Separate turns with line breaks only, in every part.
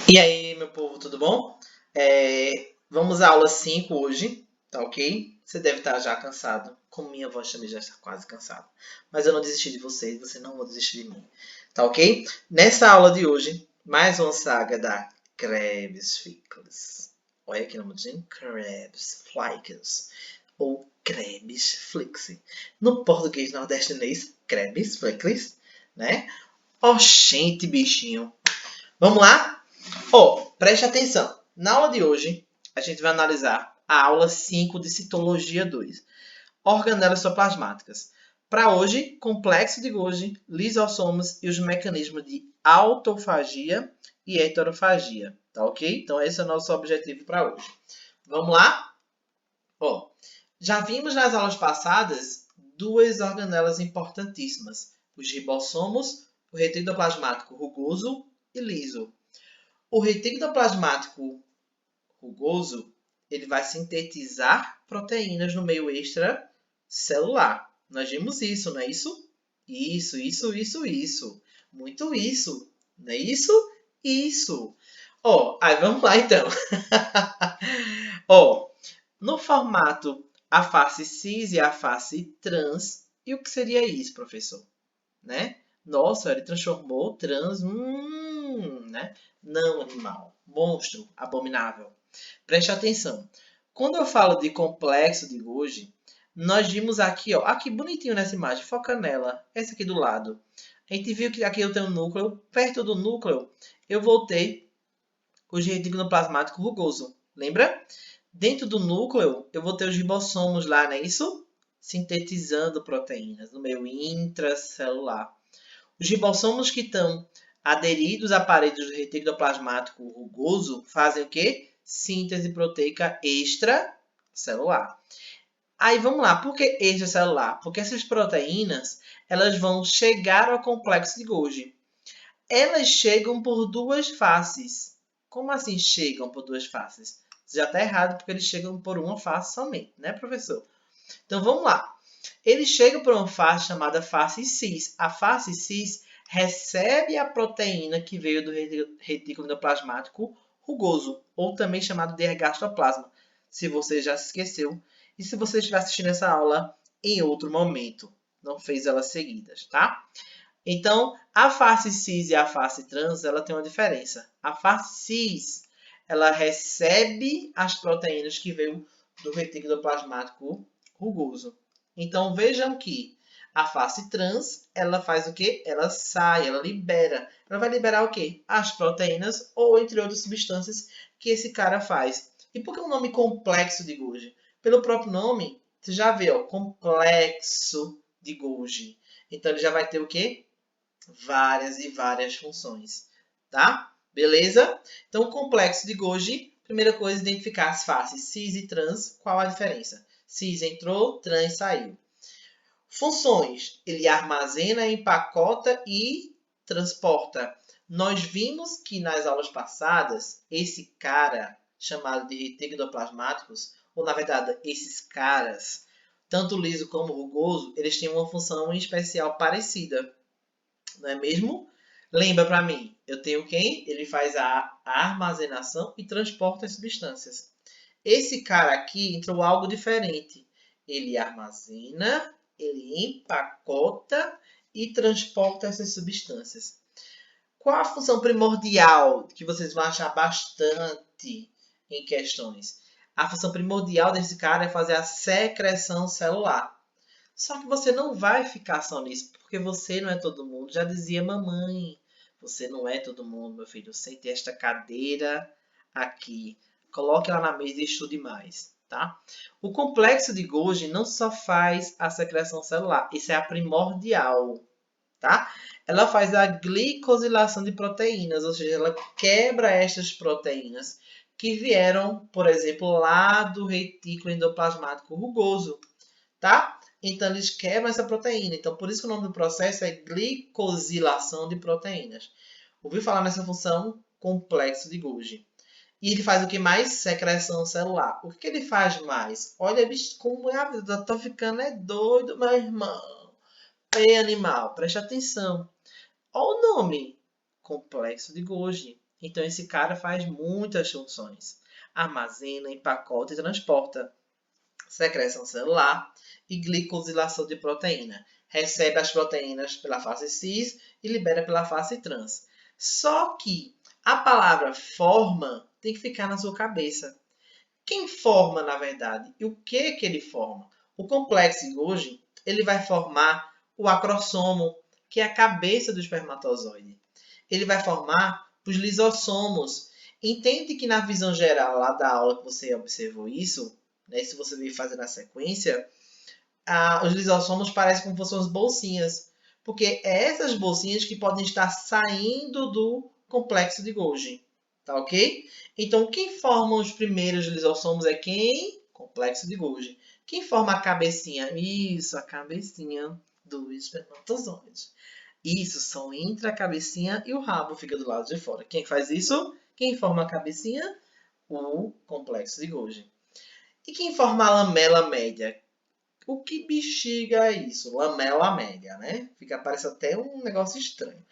E aí, meu povo, tudo bom? Vamos à aula 5 hoje, tá ok? Você deve estar já cansado, como minha voz também já está quase cansada. Mas eu não desisti de vocês, você não vai desistir de mim, tá ok? Nessa aula de hoje, mais uma saga da Krebs Fickles. Olha que nomezinho, Krebs Flickers, ou Krebs Flix. No português nordestinês, Krebs Flickers, né? Oxente, bichinho. Vamos lá? Preste atenção. Na aula de hoje, a gente vai analisar a aula 5 de Citologia 2, organelas citoplasmáticas. Para hoje, complexo de Golgi, lisossomos e os mecanismos de autofagia e heterofagia. Tá ok? Então, esse é o nosso objetivo para hoje. Vamos lá? Ó, já vimos nas aulas passadas duas organelas importantíssimas: os ribossomos, o retículo plasmático rugoso e liso. O retículo plasmático rugoso, ele vai sintetizar proteínas no meio extracelular. Nós vimos isso, não é isso? Isso. Muito isso. Não é isso? Isso. Aí vamos lá então. No formato a face cis e a face trans, e o que seria isso, professor? Né? Nossa, ele transformou trans, né? Não animal, monstro, abominável. Preste atenção. Quando eu falo de complexo de Golgi, nós vimos aqui, ó, aqui bonitinho nessa imagem, foca nela, essa aqui do lado. A gente viu que aqui eu tenho um núcleo, perto do núcleo eu voltei o retículo plasmático rugoso, lembra? Dentro do núcleo eu vou ter os ribossomos lá, não é isso? Sintetizando proteínas no meio intracelular. Os ribossomos que estão aderidos à parede do retículo plasmático rugoso fazem o quê? Síntese proteica extracelular. Aí vamos lá, por que extracelular? Porque essas proteínas elas vão chegar ao complexo de Golgi. Elas chegam por duas faces. Como assim chegam por duas faces? Já está errado, porque eles chegam por uma face somente, né, professor? Então vamos lá. Eles chegam por uma face chamada face cis. A face cis recebe a proteína que veio do retículo endoplasmático rugoso, ou também chamado de ergastoplasma, se você já se esqueceu, e se você estiver assistindo essa aula em outro momento, não fez elas seguidas, tá? Então, a face cis e a face trans, ela tem uma diferença. A face cis, ela recebe as proteínas que veio do retículo plasmático rugoso. Então, vejam que a face trans, ela faz o quê? Ela sai, ela libera. Ela vai liberar o quê? As proteínas ou entre outras substâncias que esse cara faz. E por que o nome complexo de Golgi? Pelo próprio nome, você já vê, ó, complexo de Golgi. Então, ele já vai ter o quê? Várias e várias funções, tá? Beleza? Então, o complexo de Golgi, primeira coisa, identificar as faces cis e trans. Qual a diferença? Cis entrou, trans saiu. Funções. Ele armazena, empacota e transporta. Nós vimos que nas aulas passadas, esse cara, chamado de retículoplasmáticos, ou na verdade, esses caras, tanto liso como rugoso, eles têm uma função especial parecida, não é mesmo? Lembra para mim, eu tenho quem? Ele faz a armazenação e transporta as substâncias. Esse cara aqui entrou algo diferente. Ele armazena, ele empacota e transporta essas substâncias. Qual a função primordial que vocês vão achar bastante em questões? A função primordial desse cara é fazer a secreção celular. Só que você não vai ficar só nisso, porque você não é todo mundo. Já dizia mamãe, você não é todo mundo, meu filho. Sente esta cadeira aqui. Coloque ela na mesa e estude mais, tá? O complexo de Golgi não só faz a secreção celular, isso é a primordial, tá? Ela faz a glicosilação de proteínas, ou seja, ela quebra estas proteínas que vieram, por exemplo, lá do retículo endoplasmático rugoso, tá? Então, eles quebram essa proteína. Então, por isso que o nome do processo é glicosilação de proteínas. Ouviu falar nessa função? Complexo de Golgi. E ele faz o que mais? Secreção celular. O que ele faz mais? Olha, bicho, como é a vida. Tô ficando doido, meu irmão. Ei, animal, preste atenção. Olha o nome. Complexo de Golgi. Então, esse cara faz muitas funções. Armazena, empacota e transporta. Secreção celular e glicosilação de proteína. Recebe as proteínas pela face cis e libera pela face trans. Só que a palavra forma tem que ficar na sua cabeça. Quem forma, na verdade? E o que ele forma? O complexo Golgi, ele vai formar o acrossomo, que é a cabeça do espermatozoide. Ele vai formar os lisossomos. Entende que na visão geral lá da aula que você observou isso, né, se você vir fazer na sequência, os lisossomos parecem como se fossem as bolsinhas. Porque é essas bolsinhas que podem estar saindo do complexo de Golgi. Tá ok? Então, quem forma os primeiros lisossomos é quem? Complexo de Golgi. Quem forma a cabecinha? Isso, a cabecinha do espermatozoide. Isso, são entre a cabecinha e o rabo, fica do lado de fora. Quem faz isso? Quem forma a cabecinha? O complexo de Golgi. E quem forma a lamela média? O que bexiga é isso? Lamela média, né? Parece até um negócio estranho.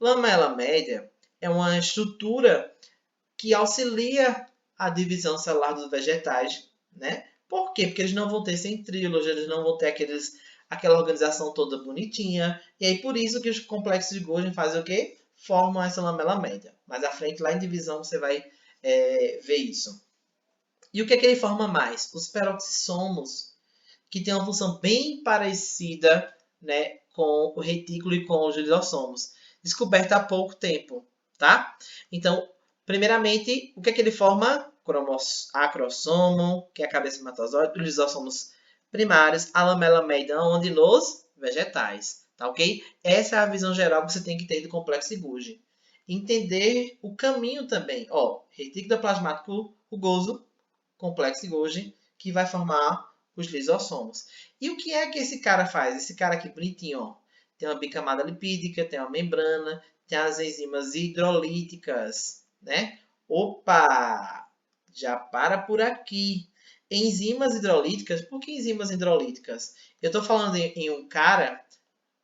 Lamela média é uma estrutura que auxilia a divisão celular dos vegetais, né? Por quê? Porque eles não vão ter centríolos, eles não vão ter aquela organização toda bonitinha. E aí, por isso que os complexos de Golgi fazem o quê? Formam essa lamela média. Mais à frente, lá em divisão, você vai ver isso. E o que é que ele forma mais? Os peroxissomos, que tem uma função bem parecida, né, com o retículo e com os lisossomos. Descoberta há pouco tempo, tá? Então, primeiramente, o que é que ele forma? Acrossomo, que é a cabeça do espermatozoide, os lisossomos primários, a lamela média, onde nos vegetais, tá ok? Essa é a visão geral que você tem que ter do complexo de Golgi. Entender o caminho também, ó, retículo plasmático rugoso, complexo de Golgi, que vai formar os lisossomos. E o que é que esse cara faz? Esse cara aqui bonitinho, ó, tem uma bicamada lipídica, tem uma membrana, tem as enzimas hidrolíticas, né? Opa! Já para por aqui. Enzimas hidrolíticas, por que enzimas hidrolíticas? Eu estou falando em um cara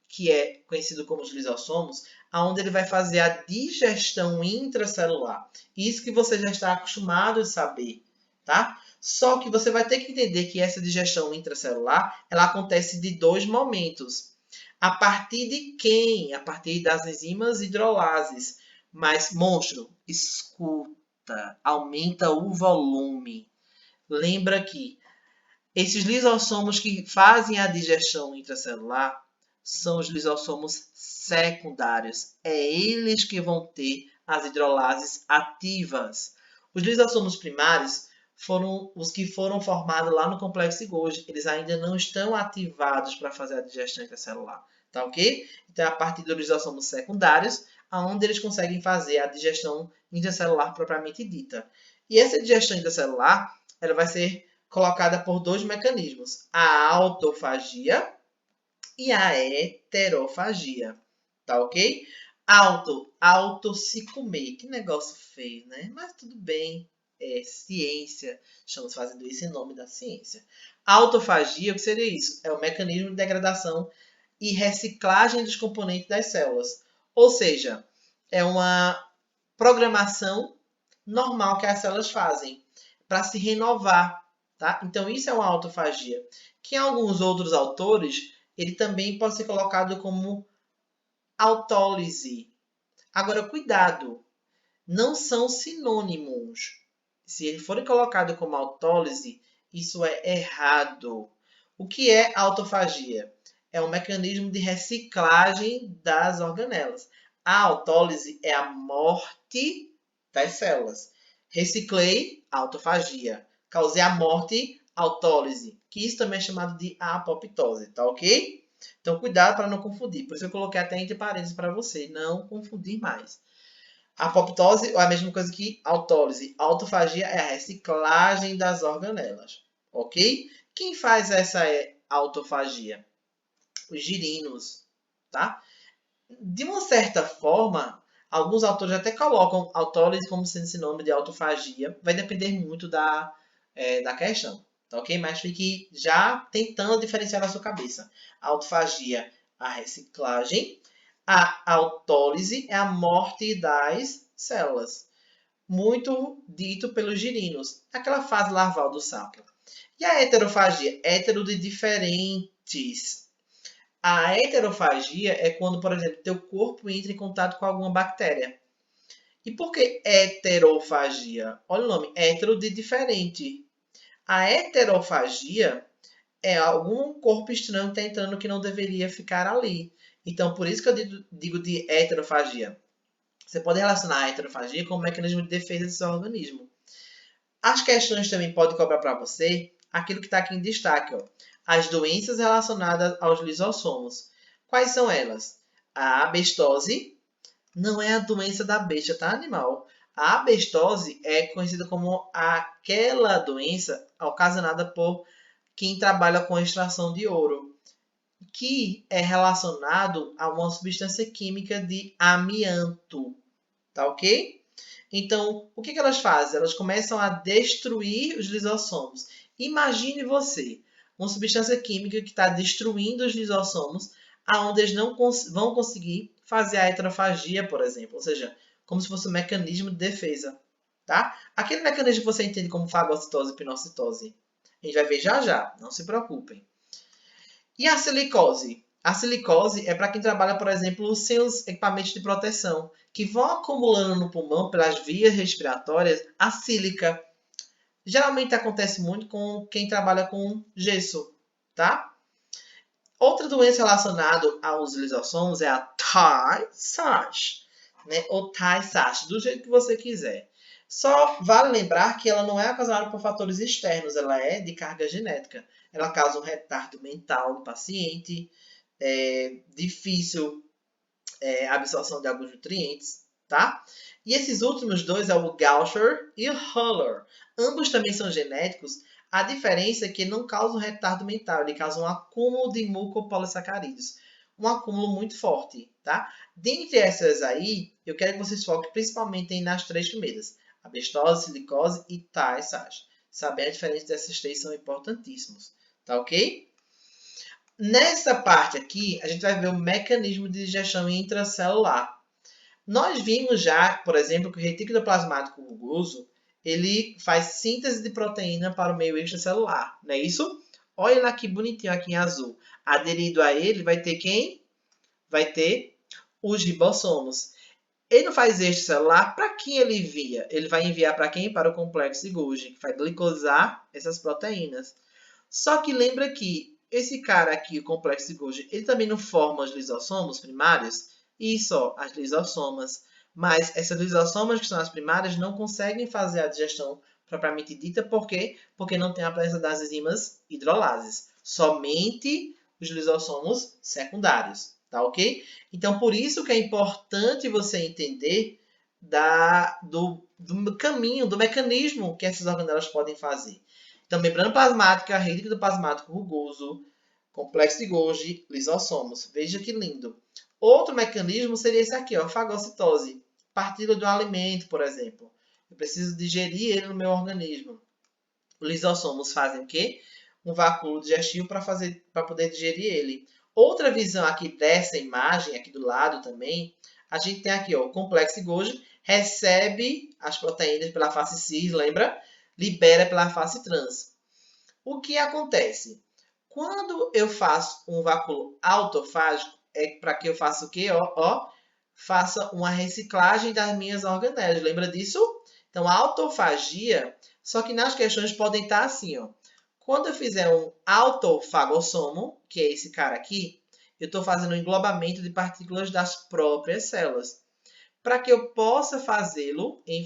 que é conhecido como os lisossomos, onde ele vai fazer a digestão intracelular. Isso que você já está acostumado a saber, tá? Só que você vai ter que entender que essa digestão intracelular, ela acontece de dois momentos. A partir de quem? A partir das enzimas hidrolases. Mas, monstro, escuta, aumenta o volume. Lembra que esses lisossomos que fazem a digestão intracelular são os lisossomos secundários. É eles que vão ter as hidrolases ativas. Os lisossomos primários foram os que foram formados lá no complexo de Golgi. Eles ainda não estão ativados para fazer a digestão intracelular. Tá ok? Então, é a partir dos lisossomos secundários, onde eles conseguem fazer a digestão intracelular propriamente dita. E essa digestão intracelular, ela vai ser colocada por dois mecanismos: a autofagia e a heterofagia. Tá ok? Auto se comer. Que negócio feio, né? Mas tudo bem. É ciência. Estamos fazendo isso em nome da ciência. Autofagia, o que seria isso? É o mecanismo de degradação e reciclagem dos componentes das células. Ou seja, é uma programação normal que as células fazem para se renovar. Tá? Então, isso é uma autofagia. Que em alguns outros autores, ele também pode ser colocado como autólise. Agora, cuidado, não são sinônimos. Se eles forem colocados como autólise, isso é errado. O que é autofagia? É um mecanismo de reciclagem das organelas. A autólise é a morte das células. Reciclei, autofagia. Causei a morte, autólise. Que isso também é chamado de apoptose, tá ok? Então, cuidado para não confundir. Por isso eu coloquei até entre parênteses para você não confundir mais. Apoptose é a mesma coisa que autólise. Autofagia é a reciclagem das organelas, ok? Quem faz essa autofagia? Os girinos, tá? De uma certa forma, alguns autores até colocam autólise como sendo sinônimo de autofagia. Vai depender muito da questão, tá ok? Mas fique já tentando diferenciar na sua cabeça. A autofagia, a reciclagem. A autólise é a morte das células. Muito dito pelos girinos, aquela fase larval do sapo. E a heterofagia? Hétero de diferentes. A heterofagia é quando, por exemplo, teu corpo entra em contato com alguma bactéria. E por que heterofagia? Olha o nome, hétero de diferente. A heterofagia é algum corpo estranho que está entrando que não deveria ficar ali. Então, por isso que eu digo de heterofagia. Você pode relacionar a heterofagia com o mecanismo de defesa do seu organismo. As questões também podem cobrar para você aquilo que está aqui em destaque. Ó. As doenças relacionadas aos lisossomos. Quais são elas? A abestose não é a doença da besta, tá, animal? A abestose é conhecida como aquela doença ocasionada por quem trabalha com extração de ouro, que é relacionado a uma substância química de amianto, tá ok? Então, o que elas fazem? Elas começam a destruir os lisossomos. Imagine você, uma substância química que está destruindo os lisossomos, aonde eles não vão conseguir fazer a heterofagia, por exemplo. Ou seja, como se fosse um mecanismo de defesa. Tá? Aquele mecanismo que você entende como fagocitose e pinocitose. A gente vai ver já já, não se preocupem. E a silicose? A silicose é para quem trabalha, por exemplo, sem os equipamentos de proteção, que vão acumulando no pulmão, pelas vias respiratórias, a sílica. Geralmente acontece muito com quem trabalha com gesso, tá? Outra doença relacionada aos lisossomos é a Tay-Sachs, né? Ou Tay-Sachs, do jeito que você quiser. Só vale lembrar que ela não é ocasionada por fatores externos, ela é de carga genética. Ela causa um retardo mental no paciente, difícil absorção de alguns nutrientes, tá? E esses últimos dois é o Gaucher e o Haller. Ambos também são genéticos. A diferença é que não causam retardo mental, ele causa um acúmulo de mucopolissacarídeos. Um acúmulo muito forte, tá? Dentre essas aí, eu quero que vocês foquem principalmente nas três primeiras. Abestose, silicose e Tay-Sachs. Saber a diferença dessas três são importantíssimos, tá ok? Nessa parte aqui, a gente vai ver o mecanismo de digestão intracelular. Nós vimos já, por exemplo, que o retículo plasmático rugoso, ele faz síntese de proteína para o meio extracelular, não é isso? Olha lá que bonitinho aqui em azul. Aderido a ele vai ter quem? Vai ter os ribossomos. Ele não faz extracelular, para quem ele envia? Ele vai enviar para quem? Para o complexo de Golgi, que vai glicosar essas proteínas. Só que lembra que esse cara aqui, o complexo de Golgi, ele também não forma os lisossomos primários? Isso, ó, as lisossomas. Mas essas lisossomas, que são as primárias, não conseguem fazer a digestão propriamente dita. Por quê? Porque não tem a presença das enzimas hidrolases. Somente os lisossomos secundários. Tá ok? Então, por isso que é importante você entender do caminho, do mecanismo que essas organelas podem fazer. Então, membrana plasmática, retículo plasmático rugoso, complexo de Golgi, lisossomos. Veja que lindo. Outro mecanismo seria esse aqui, ó, fagocitose. Partícula de um alimento, por exemplo. Eu preciso digerir ele no meu organismo. Os lisossomos fazem o quê? Um vácuo digestivo para poder digerir ele. Outra visão aqui dessa imagem, aqui do lado também, a gente tem aqui, ó, o complexo de Golgi recebe as proteínas pela face cis, lembra? Libera pela face trans. O que acontece? Quando eu faço um vácuo autofágico, é para que eu faça o quê? Faça uma reciclagem das minhas organelas. Lembra disso? Então, a autofagia, só que nas questões podem estar assim, ó. Quando eu fizer um autofagossomo, que é esse cara aqui, eu estou fazendo um englobamento de partículas das próprias células. Para que eu possa fazê-lo em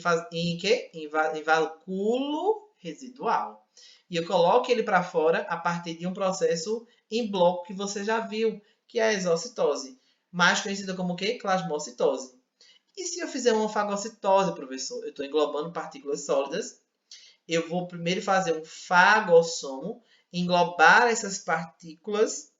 vácuo residual. E eu coloco ele para fora a partir de um processo em bloco que você já viu, que é a exocitose, mais conhecida como o quê? Plasmocitose. E se eu fizer uma fagocitose, professor? Eu estou englobando partículas sólidas. Eu vou primeiro fazer um fagossomo, englobar essas partículas.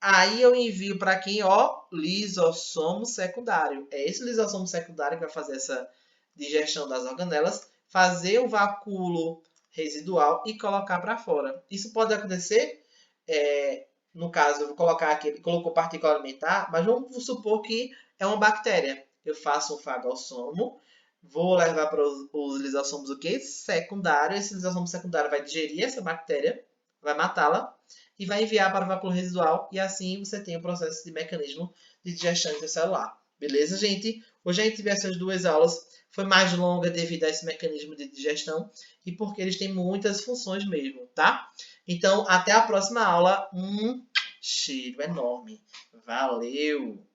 Aí eu envio para quem? Ó, lisossomo secundário. É esse lisossomo secundário que vai fazer essa digestão das organelas, fazer o vacúolo residual e colocar para fora. Isso pode acontecer, no caso, eu vou colocar aqui, ele colocou partícula alimentar, mas vamos supor que é uma bactéria. eu faço um fagossomo, vou levar para os lisossomos o quê? Secundário. Esse lisossomo secundário vai digerir essa bactéria, vai matá-la e vai enviar para o vácuo residual. E assim você tem o processo de mecanismo de digestão intracelular. Beleza, gente? Hoje a gente teve essas duas aulas. Foi mais longa devido a esse mecanismo de digestão e porque eles têm muitas funções mesmo, tá? Então, até a próxima aula. Um cheiro enorme. Valeu!